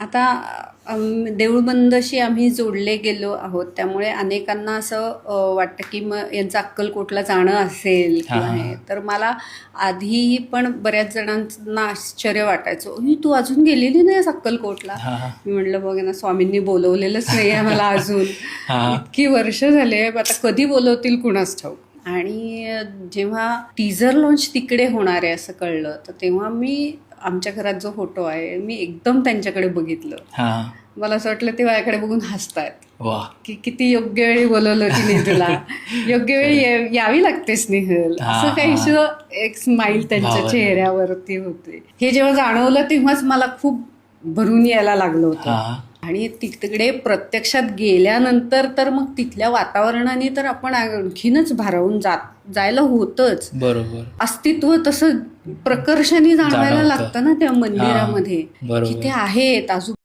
आता देऊळबंदशी आम्ही जोडले गेलो आहोत, त्यामुळे अनेकांना असं वाटतं की मग यांचं अक्कलकोटला जाणं असेल किंवा हे. तर मला आधी पण बऱ्याच जणांना आश्चर्य वाटायचं, तू अजून गेलेली नाहीस अक्कलकोटला? मी म्हटलं बघ ना, स्वामींनी बोलवलेलंच नाही आहे मला अजून. इतकी वर्ष झाले, आता कधी बोलवतील कुणास ठाऊक. आणि जेव्हा टीझर लॉन्च तिकडे होणार आहे असं कळलं, तर तेव्हा मी आमच्या घरात जो फोटो आहे मी एकदम त्यांच्याकडे बघितलं. मला असं वाटलं ते माझ्याकडे बघून हसतायत की किती योग्य वेळी बोलवलं तिने तुला, योग्य वेळी यावी लागते स्नेहल, असं काहीसं एक स्माईल त्यांच्या चेहऱ्यावरती होते. हे जेव्हा जाणवलं तेव्हाच मला खूप भरून यायला लागलं होतं. आणि तिकडे प्रत्यक्षात गेल्यानंतर तर मग तिथल्या वातावरणाने तर आपण आणखीनच भारावून जायला होतच. बरोबर, अस्तित्व तसं प्रकर्षाने जाणवायला लागतं ना त्या मंदिरामध्ये, की ते आहेत